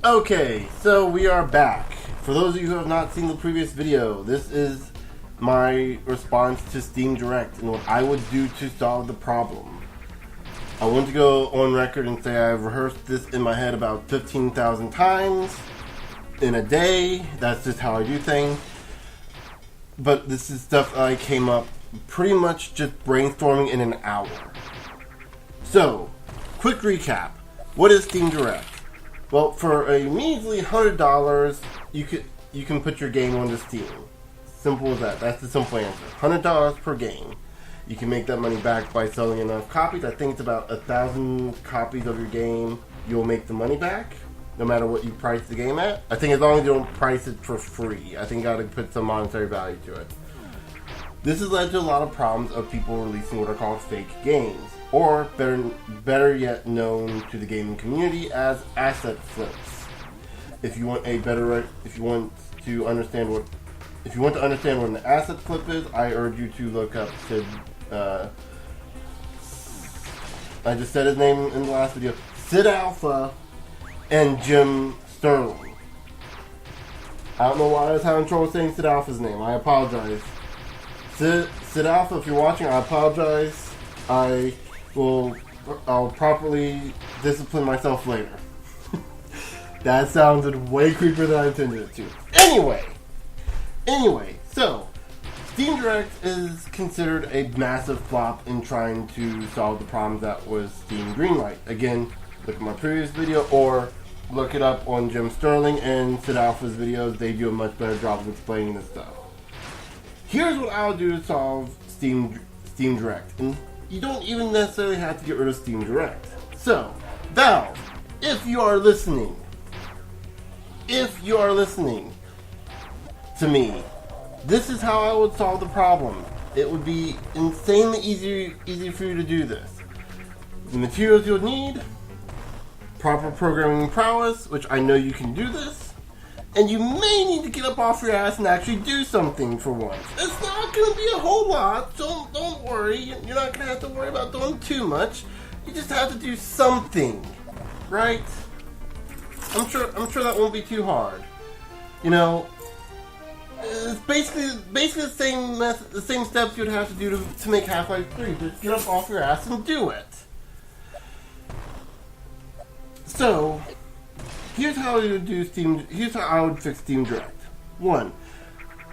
Okay, so we are back. For those of you who have not seen the previous video, this is my response to Steam Direct and what I would do to solve the problem. I want to go on record and say I've rehearsed this in my head about 15,000 times in a day. That's just how I do things. But this is stuff I came up pretty much just brainstorming in an hour. So, quick recap. What is Steam Direct? Well, for a measly $100, you can put your game onto Steam. Simple as that. That's the simple answer. $100 per game. You can make that money back by selling enough copies. I think it's about 1,000 copies of your game. You'll make the money back, no matter what you price the game at. I think as long as you don't price it for free. I think you got to put some monetary value to it. This has led to a lot of problems of people releasing what are called fake games, or better yet known to the gaming community as asset flips. If you want to understand what an asset flip is, I urge you to look up Sid. I just said his name in the last video. Sid Alpha and Jim Sterling. I don't know why I was having trouble saying Sid Alpha's name. I apologize. Sid Alpha, if you're watching, I apologize. I'll properly discipline myself later. That sounded way creepier than I intended it to. Anyway, so Steam Direct is considered a massive flop in trying to solve the problem that was Steam Greenlight. Again, look at my previous video or look it up on Jim Sterling and Sid Alpha's videos. They do a much better job of explaining this stuff. Here's what I'll do to solve Steam Direct. And you don't even necessarily have to get rid of Steam Direct. So, Valve, if you are listening to me, this is how I would solve the problem. It would be insanely easy for you to do this. The materials you'll need, proper programming prowess, which I know you can do this, and you may need to get up off your ass and actually do something for once. It's not going to be a whole lot. Don't worry. You're not going to have to worry about doing too much. You just have to do something, right? I'm sure that won't be too hard. You know, it's basically the same steps you'd have to do to make Half-Life 3. Just get up off your ass and do it. So, here's how I would fix Steam Direct. 1.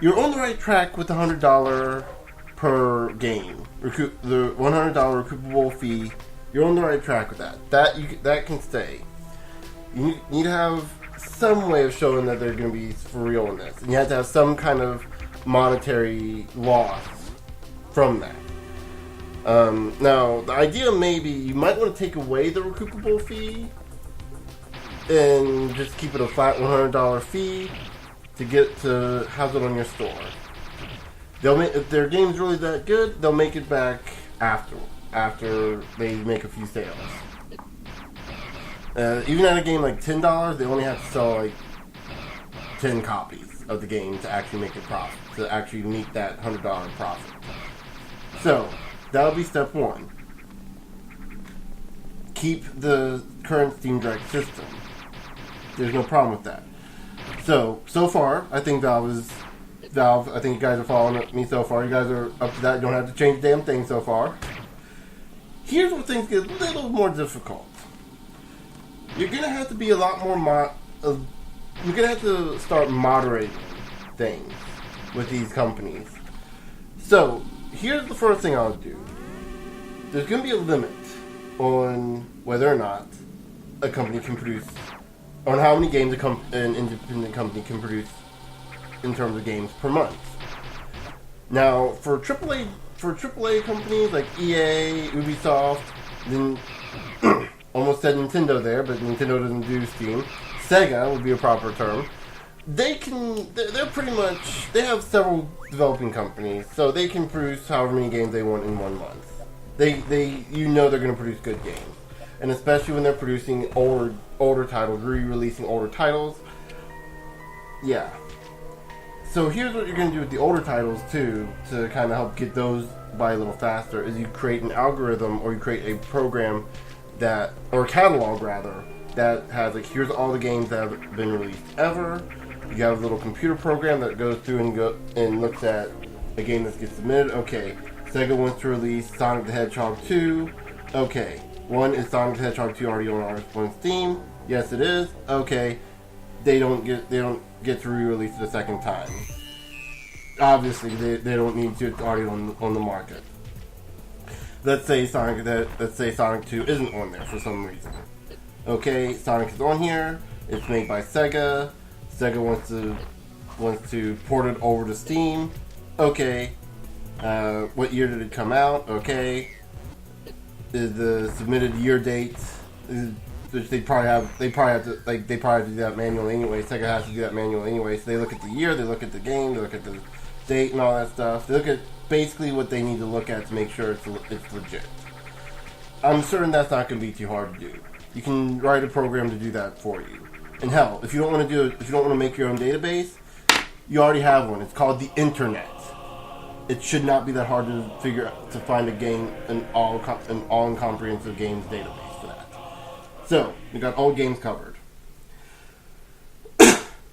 You're on the right track with the $100 per game. The $100 recoupable fee. You're on the right track with that. That can stay. You need to have some way of showing that they're going to be for real in this. And you have to have some kind of monetary loss from that. Now, the idea may be you might want to take away the recoupable fee and just keep it a flat $100 fee to house it on your store. If their game's really that good, they'll make it back after they make a few sales. Even at a game like $10, they only have to sell like 10 copies of the game to actually make a profit, to actually meet that $100 profit. So, that'll be step 1. Keep the current Steam Direct system. There's no problem with that. So far, I think Valve, I think you guys are following me so far. You guys are up to that. You don't have to change the damn thing so far. Here's where things get a little more difficult. You're going to have to be a lot more you're going to have to start moderating things with these companies. So, here's the first thing I'll do. There's going to be a limit on whether or not a company can produce, on how many games an independent company can produce in terms of games per month. Now, for AAA companies like EA, Ubisoft, then almost said Nintendo there, but Nintendo doesn't do Steam. Sega would be a proper term. They're pretty much, they have several developing companies, so they can produce however many games they want in 1 month. They're going to produce good games. And especially when they're producing older titles, re-releasing older titles. Yeah. So here's what you're going to do with the older titles too, to kind of help get those by a little faster, is you create an algorithm, or you create a program or a catalog rather, that has like, here's all the games that have been released ever. You have a little computer program that goes through and looks at a game that gets submitted. Okay, Sega wants to release Sonic the Hedgehog 2. Okay, is Sonic the Hedgehog 2 already on Steam? Yes, it is. Okay, they don't get to re-release it a second time. Obviously, they don't need to. It's already on the market. Let's say Sonic 2 isn't on there for some reason. Okay, Sonic is on here. It's made by Sega. Sega wants to port it over to Steam. Okay. What year did it come out? Okay. Is the submitted year date? Which they probably have to do that manually anyway. Sega has to do that manually anyway. So they look at the year, they look at the game, they look at the date and all that stuff. They look at basically what they need to look at to make sure it's legit. I'm certain that's not going to be too hard to do. You can write a program to do that for you. And hell, if you don't want to make your own database, you already have one. It's called the Internet. It should not be that hard to find a game, an all-comprehensive games database for that. So, we got old games covered.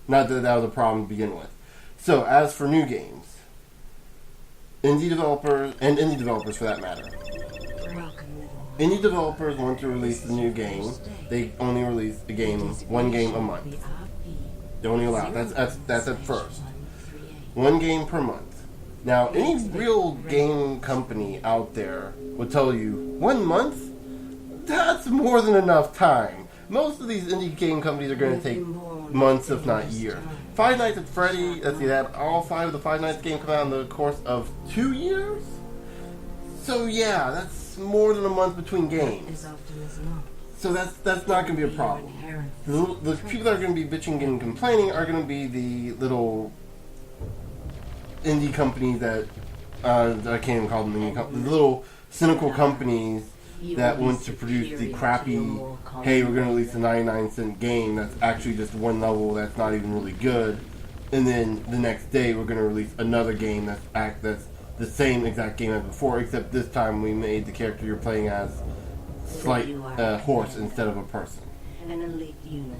Not that that was a problem to begin with. So, as for new games, indie developers for that matter. Indie developers want to release a new game. They only release one game a month. They only allow. That's at first. One game per month. Now, any real game company out there will tell you 1 month. That's more than enough time. Most of these indie game companies are going to take months, if not years. Five Nights at Freddy. Let's see that. All 5 of the Five Nights games come out in the course of 2 years. So yeah, that's more than a month between games. So that's not going to be a problem. The people that are going to be bitching and complaining are going to be the little indie companies that I can't even call them indie companies. The little cynical companies that want to produce the crappy, hey, we're going to release a 99-cent game that's actually just one level that's not even really good, and then the next day we're going to release another game that's the same exact game as before, except this time we made the character you're playing as slight horse instead of a person. An elite unit.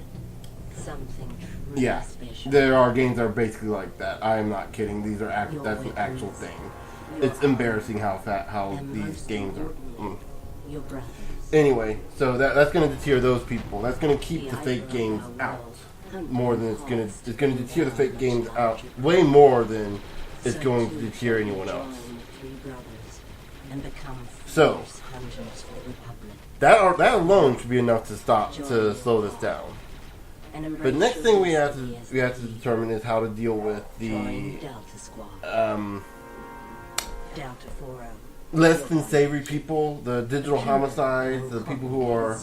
Something truly yeah, special. There are games that are basically like that. I am not kidding. That's an actual thing. It's embarrassing how these games are. Your brothers. Anyway, so that's going to deter those people. That's going to keep the fake games out more than it's going to deter the fake games out way more than it's going to deter anyone else. So that alone should be enough to slow this down. But next thing we have to determine is how to deal with the less than savory people, the digital homicides, the people who are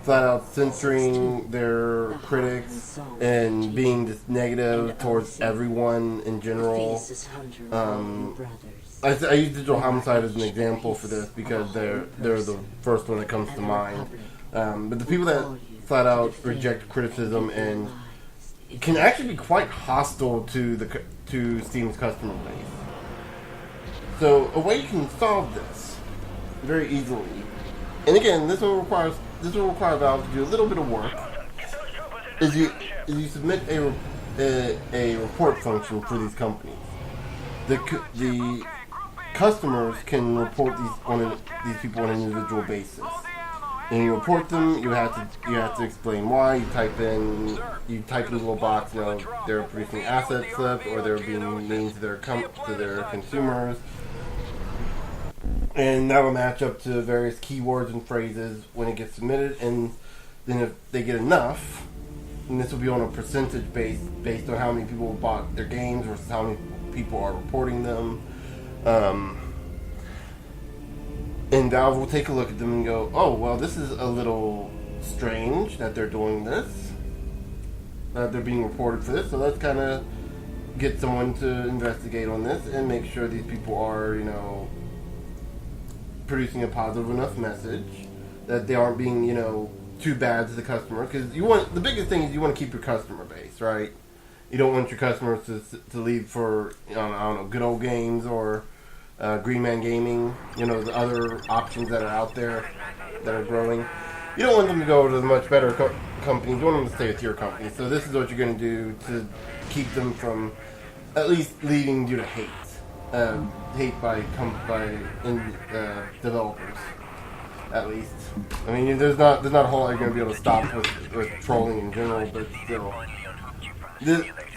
flat out censoring their critics and being just negative towards everyone in general. I use digital homicide as an example for this because they're the first one that comes to mind. But the people that flat out reject criticism and can actually be quite hostile to Steam's customer base. So a way you can solve this very easily, and again, this will require Valve to do a little bit of work. Is you submit a report function for these companies. The customers can report these people on an individual basis. And you report them. You have to explain why. You type in a little box. You know, they're producing asset slips or they're being mean to their consumers, and that will match up to various keywords and phrases when it gets submitted. And then if they get enough, and this will be on a percentage based on how many people bought their games versus how many people are reporting them. And Valve will take a look at them and go, oh, well, this is a little strange that they're doing this, that they're being reported for this, so let's kind of get someone to investigate on this and make sure these people are, producing a positive enough message that they aren't being, too bad to the customer. Because the biggest thing is you want to keep your customer base, right? You don't want your customers to leave for, I don't know, Good Old Games or Green Man Gaming, the other options that are out there that are growing. You don't want them to go to the much better companies, you want them to stay with your company. So this is what you're going to do to keep them from at least leaving due to hate. Hate by developers, at least. I mean, there's not a whole lot you're going to be able to stop with trolling in general, but still.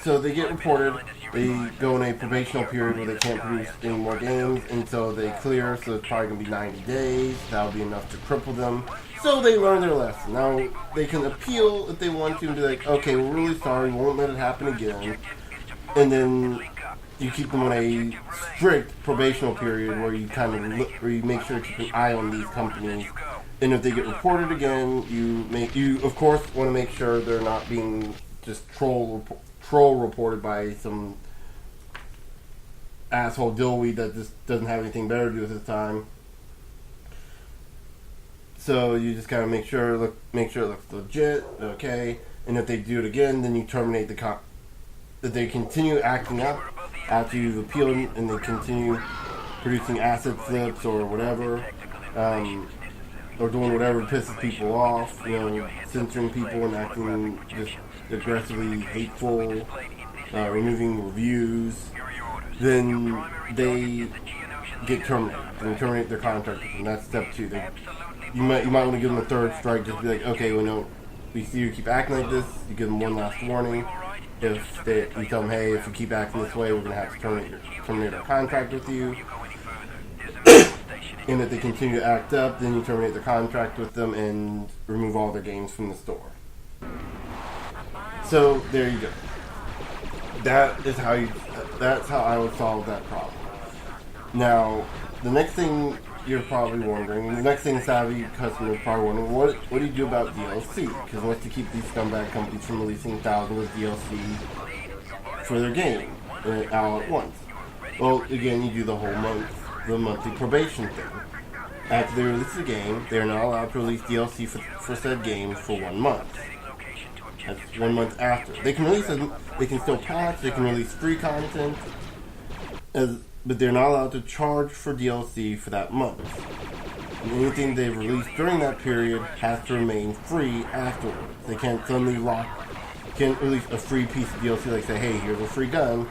So they get reported. They go in a probational period where they can't produce any more games until they clear. So it's probably going to be 90 days. That'll be enough to cripple them. So they learn their lesson. Now they can appeal if they want to and be like, okay, we're really sorry, we won't let it happen again. And then you keep them on a strict probational period where you kind of where you make sure to keep an eye on these companies. And if they get reported again, you of course want to make sure they're not being just troll reported by some asshole dillweed that just doesn't have anything better to do with his time. So you just kind of make sure it looks legit, okay. And if they do it again, then you terminate the if they continue acting up after you've appealed and they continue producing asset flips or whatever, or doing whatever pisses people off, censoring people and acting just aggressively hateful, removing reviews, then they get terminated. And terminate their contract, and that's step 2. You might want to give them a third strike, just be like, okay, we see you keep acting like this, you give them one last warning. You tell them, hey, if you keep acting this way, we're going to have to terminate our contract with you. And if they continue to act up, then you terminate the contract with them and remove all their games from the store. So there you go. That's how I would solve that problem. Now, the next thing you're probably wondering, the next thing savvy customers are probably wondering, what do you do about DLC? Because what's to keep these scumbag companies from releasing thousands of DLC for their game all at once? Well, again, you do the monthly probation thing. After they release the game, they are not allowed to release DLC for said game for 1 month. That's 1 month after. They can release them, they can still patch, they can release free content, but they're not allowed to charge for DLC for that month. And anything they've released during that period has to remain free afterwards. They can't can't release a free piece of DLC, like say, hey, here's a free gun,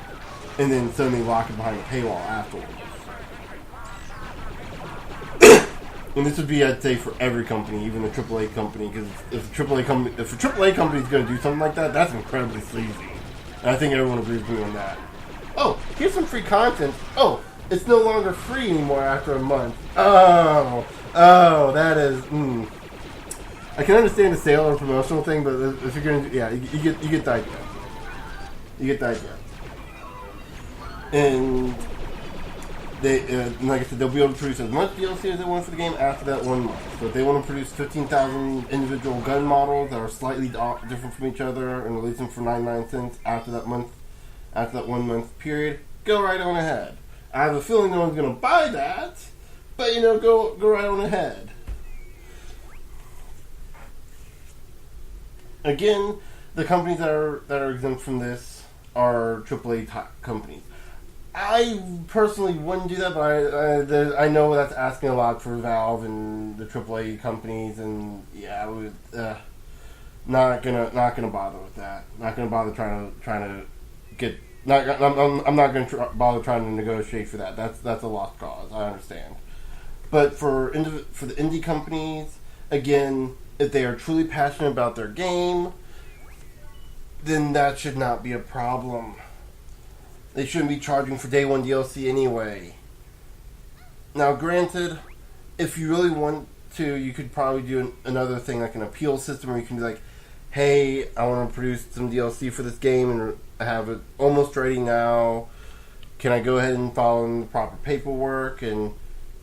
and then suddenly lock it behind a paywall afterwards. And this would be, I'd say, for every company, even a AAA company, because if a AAA company is going to do something like that, that's incredibly sleazy. And I think everyone agrees with me on that. Oh, here's some free content. Oh, it's no longer free anymore after a month. Oh, that is. I can understand the sale or promotional thing, but if you're gonna, you get that. You get that. And they, like I said, they'll be able to produce as much DLC as they want for the game after that 1 month. So if they want to produce 15,000 individual gun models that are slightly different from each other and release them for 99 cents after that 1 month period, go right on ahead. I have a feeling no one's going to buy that, but go right on ahead. Again, the companies that are exempt from this are AAA companies. I personally wouldn't do that, but I know that's asking a lot for Valve and the AAA companies, and not gonna bother with that. Not gonna bother trying to get. I'm not gonna bother trying to negotiate for that. That's a lost cause. I understand, but for the indie companies, again, if they are truly passionate about their game, then that should not be a problem. They shouldn't be charging for day one DLC anyway. Now, granted, if you really want to, you could probably do another thing, like an appeal system, where you can be like, hey, I want to produce some DLC for this game and I have it almost ready now. Can I go ahead and follow in the proper paperwork and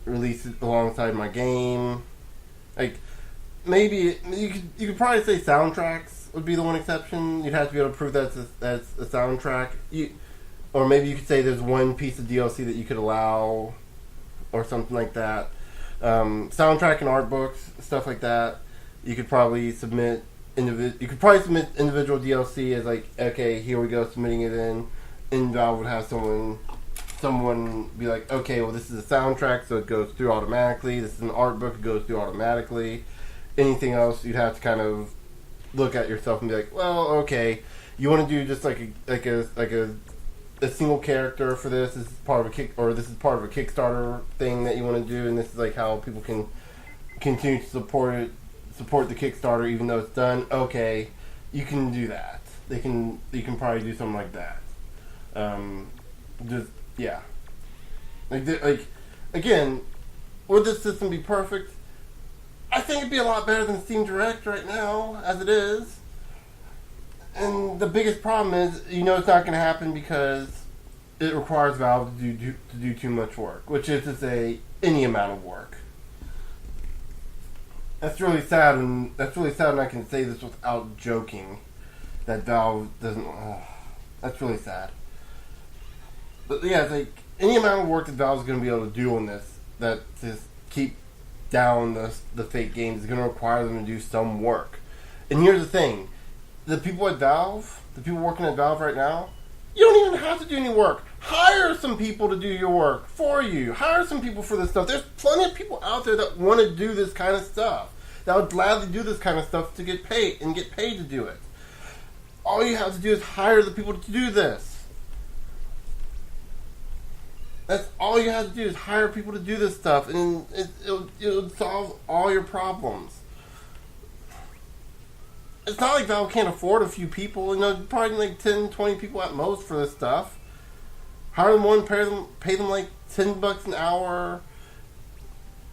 release it alongside my game? Like, maybe you could probably say soundtracks would be the one exception. You'd have to be able to prove that's a soundtrack. Or maybe you could say there's one piece of DLC that you could allow, or something like that. Soundtrack and art books, stuff like that. You could probably submit individual DLC as like, okay, here we go, submitting it in. And Valve would have someone be like, okay, well, this is a soundtrack, so it goes through automatically. This is an art book, it goes through automatically. Anything else, you'd have to kind of look at yourself and be like, well, okay, you want to do just like a single character for this. This is part of this is part of a Kickstarter thing that you want to do, and this is like how people can continue to support the Kickstarter even though it's done. Okay, you can do that. You can probably do something like that. Just yeah. Like again, would this system be perfect? I think it'd be a lot better than Steam Direct right now, as it is. And the biggest problem is, it's not going to happen because it requires Valve to do too much work, which is to say, any amount of work. That's really sad, and I can say this without joking. That Valve doesn't. That's really sad. But yeah, it's like any amount of work that Valve's going to be able to do on this, that just keep down the fake games, is going to require them to do some work. And here's the thing: the people at Valve, the people working at Valve right now, you don't even have to do any work. Hire some people to do your work for you. Hire some people for this stuff. There's plenty of people out there that want to do this kind of stuff, that would gladly do this kind of stuff to get paid to do it. All you have to do is hire the people to do this. That's all you have to do is hire people to do this stuff, and it'll solve all your problems. It's not like Valve can't afford a few people. Probably like 10, 20 people at most for this stuff. Hire them one, pay them like $10 an hour.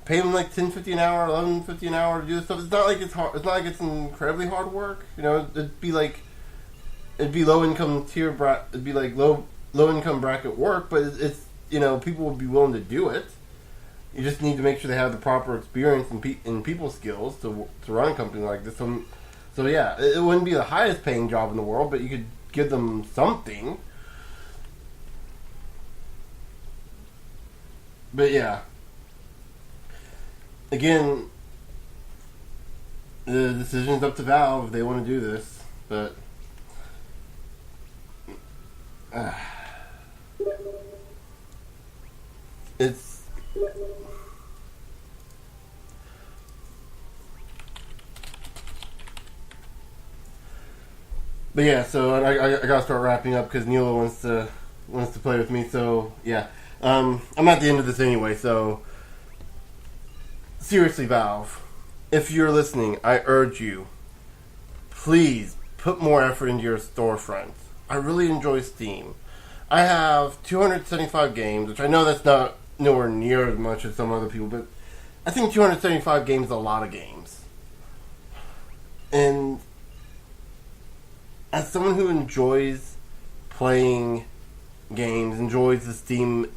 Pay them like $10.50 an hour, $11.50 an hour to do this stuff. It's not like it's hard. It's not like it's incredibly hard work. It'd be low income it'd be like low income bracket work, but it's people would be willing to do it. You just need to make sure they have the proper experience and people skills to run a company like this. So yeah, it wouldn't be the highest paying job in the world, but you could give them something. But yeah, again, the decision's up to Valve if they want to do this, but it's but yeah. So I gotta start wrapping up because Neela wants to play with me. So yeah, I'm at the end of this anyway. So seriously, Valve, if you're listening, I urge you, please put more effort into your storefront. I really enjoy Steam. I have 275 games, which I know that's not nowhere near as much as some other people, but I think 275 games is a lot of games. And as someone who enjoys playing games, enjoys the Steam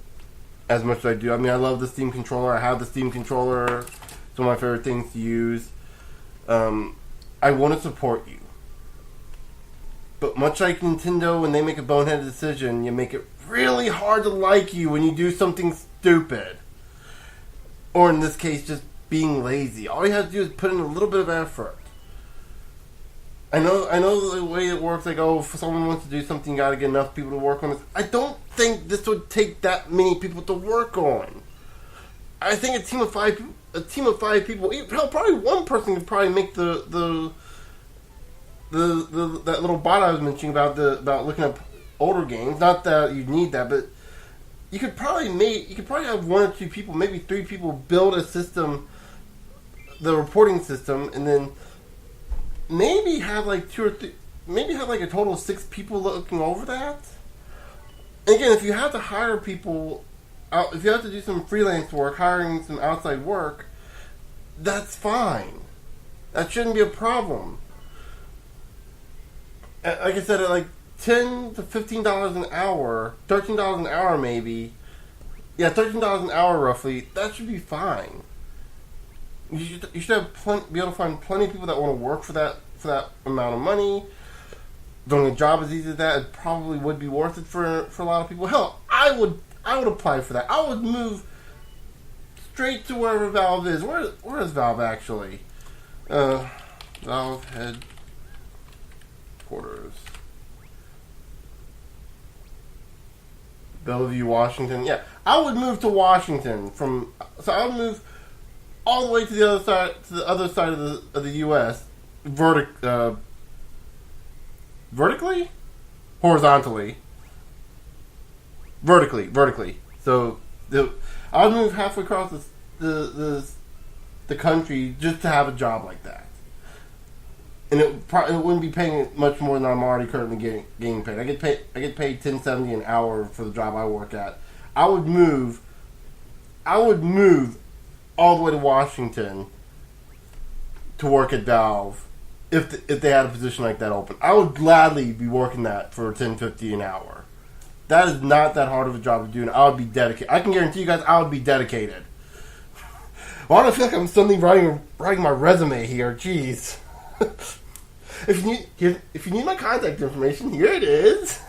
as much as I do, I mean, I love the Steam controller. I have the Steam controller. It's one of my favorite things to use. I want to support you. But much like Nintendo, when they make a boneheaded decision, you make it really hard to like you when you do something stupid. Or in this case, just being lazy. All you have to do is put in a little bit of effort. I know the way it works, like, if someone wants to do something, you gotta get enough people to work on this. I don't think this would take that many people to work on. I think a team of five people, hell, probably one person could probably make that little bot I was mentioning about looking up older games. Not that you need that, but you could probably have one or two people, maybe three people, build a system, the reporting system, and then maybe have like two or three, maybe have like a total of 6 people looking over that. And again, if you have to hire people out, if you have to do some freelance work, hiring some outside work, that's fine. That shouldn't be a problem. Like I said, at like $10 to $15 an hour, $13 an hour maybe. Yeah, $13 an hour roughly. That should be fine. You should have be able to find plenty of people that want to work for that amount of money. Doing a job as easy as that, it probably would be worth it for a lot of people. Hell, I would apply for that. I would move straight to wherever Valve is. Where is Valve actually? Valve headquarters. Bellevue, Washington. Yeah, I would move to Washington I would move all the way to the other side of the U.S. vertically, horizontally, vertically. So I would move halfway across the country just to have a job like that, and it wouldn't be paying much more than I'm already currently getting paid. I get paid $10.70 an hour for the job I work at. I would move all the way to Washington to work at Valve if they had a position like that open. I would gladly be working that for $10.50 an hour. That is not that hard of a job to do, and I would be dedicated. I can guarantee you guys I would be dedicated. Why do I feel like I'm suddenly writing my resume here? Jeez. If you need my contact information, here it is.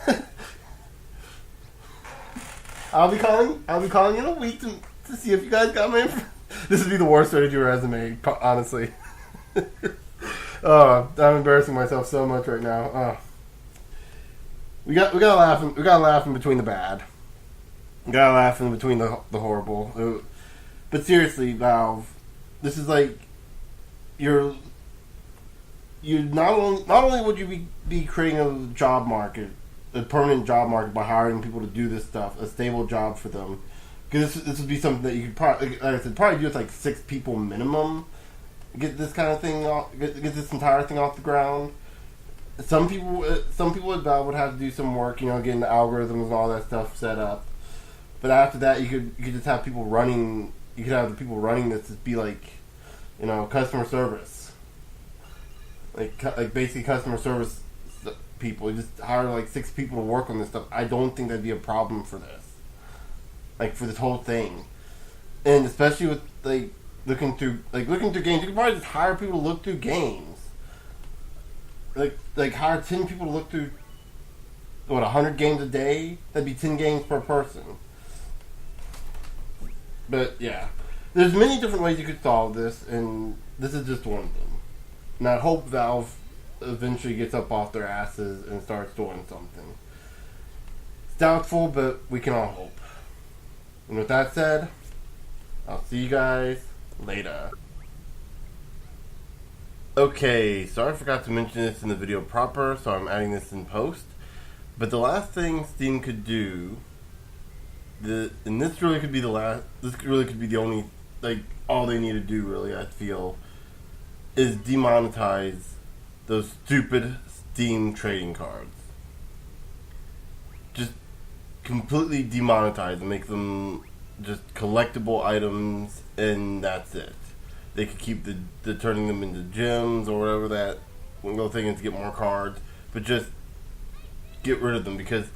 I'll be calling in a week to see if you guys got my information. This would be the worst way to do a resume, honestly. I'm embarrassing myself so much right now. We gotta laugh in between the bad. We gotta laugh in between the horrible. But seriously, Valve, this is like you not only would you be creating a job market, a permanent job market by hiring people to do this stuff, a stable job for them. Because this would be something that you could probably do with like 6 people minimum. Get this kind of thing get this entire thing off the ground. Some people at Valve would have to do some work, getting the algorithms and all that stuff set up. But after that, you could just have people running. You could have the people running this just be like, customer service, like basically customer service people. You just hire like 6 people to work on this stuff. I don't think that'd be a problem for this. Like for this whole thing, and especially with looking through games, you could probably just hire people to look through games. Like hire 10 people to look through 100 games a day. That'd be 10 games per person. But yeah, there's many different ways you could solve this, and this is just one of them. And I hope Valve eventually gets up off their asses and starts doing something. It's doubtful, but we can all hope. And with that said, I'll see you guys later. Okay, so I forgot to mention this in the video proper, so I'm adding this in post. But the last thing Steam could do, and this really could be the only, all they need to do, really, I feel, is demonetize those stupid Steam trading cards. Just completely demonetize and make them just collectible items, and that's it. They could keep the turning them into gems or whatever that little thing is to get more cards, but just get rid of them, because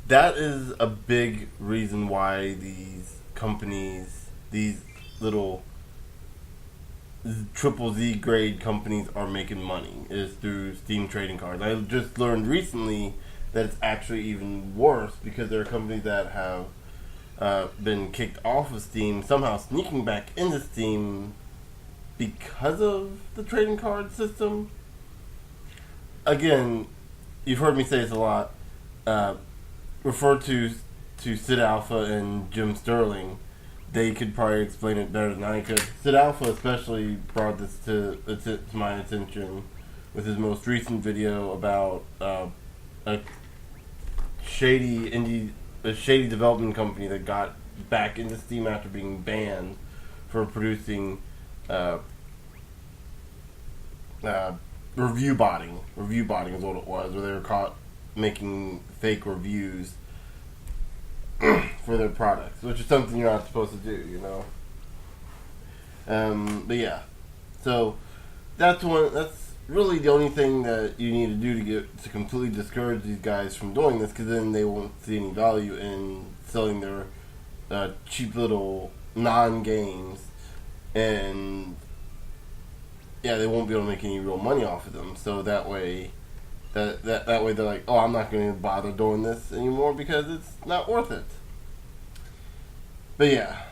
that is a big reason why these companies, these little triple Z grade companies are making money, is through Steam trading cards. I just learned recently that it's actually even worse, because there are companies that have been kicked off of Steam, somehow sneaking back into Steam because of the trading card system. Again, you've heard me say this a lot. Refer to Sid Alpha and Jim Sterling. They could probably explain it better than I could. Sid Alpha especially brought this to my attention with his most recent video about a shady development company that got back into Steam after being banned for producing review botting. Review botting is what it was, where they were caught making fake reviews for their products, which is something you're not supposed to do, But yeah, so that's really the only thing that you need to do to completely discourage these guys from doing this, because then they won't see any value in selling their cheap little non-games, and yeah, they won't be able to make any real money off of them. So that way, that way they're like, oh, I'm not going to bother doing this anymore because it's not worth it. But yeah,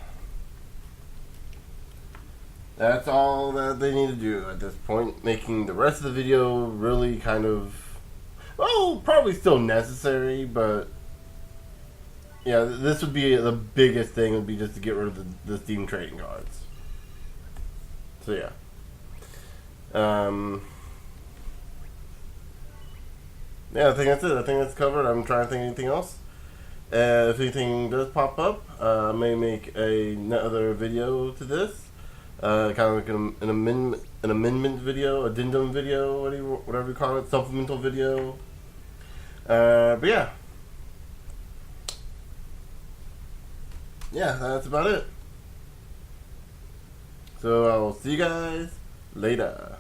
that's all that they need to do at this point, making the rest of the video really kind of, well, probably still necessary, but yeah, this would be the biggest thing, would be just to get rid of the Steam trading cards. So yeah. Yeah, I think that's it. I think that's covered. I'm trying to think of anything else. If anything does pop up, I may make another video to this. Kind of like an amendment video, addendum video, whatever you call it, supplemental video. But yeah. Yeah, that's about it. So I'll see you guys later.